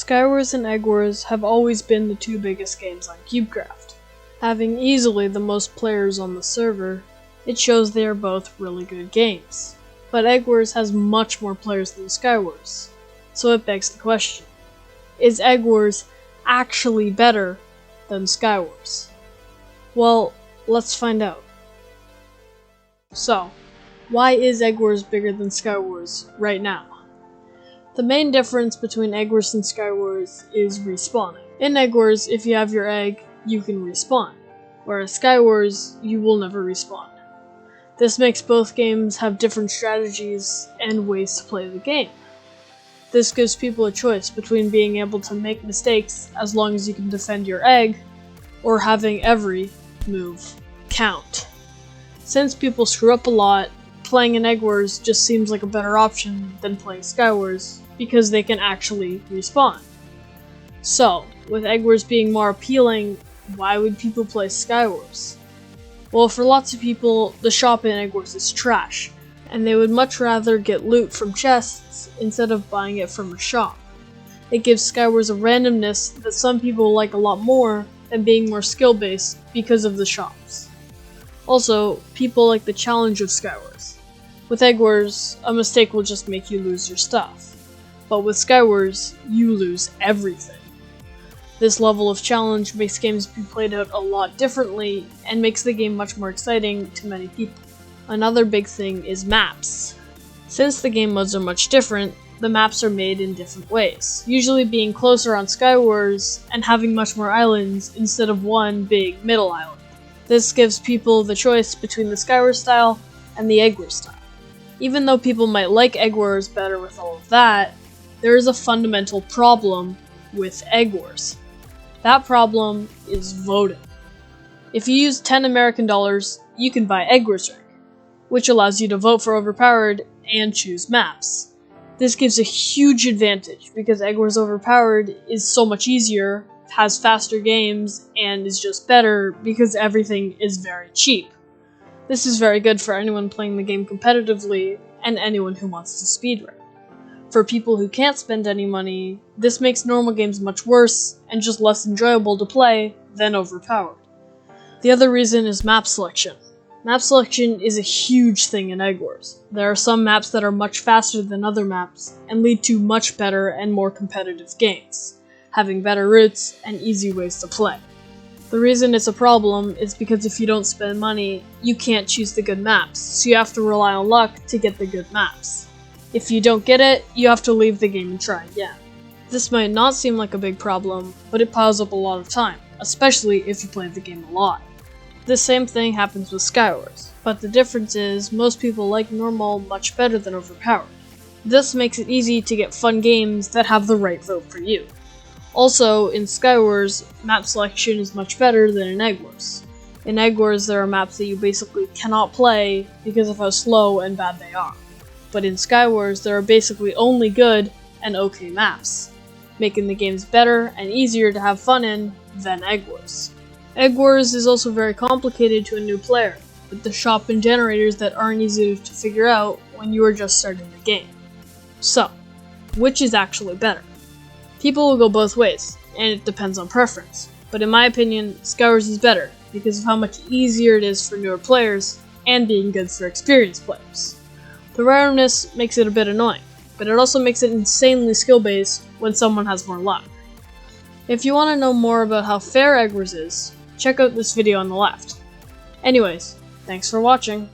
Skywars and Eggwars have always been the two biggest games on Cubecraft. Having easily the most players on the server, it shows they are both really good games. But Eggwars has much more players than Skywars, so it begs the question, is Eggwars actually better than Skywars? Well, let's find out. So, why is Eggwars bigger than Skywars right now? The main difference between Eggwars and Skywars is respawning. In Eggwars, if you have your egg, you can respawn, whereas Skywars, you will never respawn. This makes both games have different strategies and ways to play the game. This gives people a choice between being able to make mistakes as long as you can defend your egg, or having every move count. Since people screw up a lot, playing in Eggwars just seems like a better option than playing Skywars, because they can actually respawn. So, with Eggwars being more appealing, why would people play Skywars? Well, for lots of people, the shop in Eggwars is trash, and they would much rather get loot from chests instead of buying it from a shop. It gives Skywars a randomness that some people like a lot more than being more skill-based because of the shops. Also, people like the challenge of Skywars. With Eggwars, a mistake will just make you lose your stuff. But with Skywars, you lose everything. This level of challenge makes games be played out a lot differently, and makes the game much more exciting to many people. Another big thing is maps. Since the game modes are much different, the maps are made in different ways, usually being closer on Skywars and having much more islands instead of one big middle island. This gives people the choice between the Skywars style and the Eggwars style. Even though people might like Eggwars better with all of that, there is a fundamental problem with Eggwars. That problem is voting. If you use 10 American dollars, you can buy Eggwars Ring, which allows you to vote for Overpowered and choose maps. This gives a huge advantage because Eggwars Overpowered is so much easier, has faster games, and is just better because everything is very cheap. This is very good for anyone playing the game competitively and anyone who wants to speedrun. For people who can't spend any money, this makes normal games much worse and just less enjoyable to play than Overpowered. The other reason is map selection. Map selection is a huge thing in Eggwars. There are some maps that are much faster than other maps and lead to much better and more competitive games, having better routes and easy ways to play. The reason it's a problem is because if you don't spend money, you can't choose the good maps, so you have to rely on luck to get the good maps. If you don't get it, you have to leave the game and try again. This might not seem like a big problem, but it piles up a lot of time, especially if you play the game a lot. The same thing happens with Skywars, but the difference is most people like normal much better than Overpowered. This makes it easy to get fun games that have the right vote for you. Also, in Skywars, map selection is much better than in Eggwars. In Eggwars, there are maps that you basically cannot play because of how slow and bad they are. But in Skywars, there are basically only good and okay maps, making the games better and easier to have fun in than Eggwars. Eggwars is also very complicated to a new player, with the shop and generators that aren't easy to figure out when you are just starting the game. So, which is actually better? People will go both ways, and it depends on preference, but in my opinion, Skywars is better because of how much easier it is for newer players and being good for experienced players. The randomness makes it a bit annoying, but it also makes it insanely skill-based when someone has more luck. If you want to know more about how fair Eggwars is, check out this video on the left. Anyways, thanks for watching.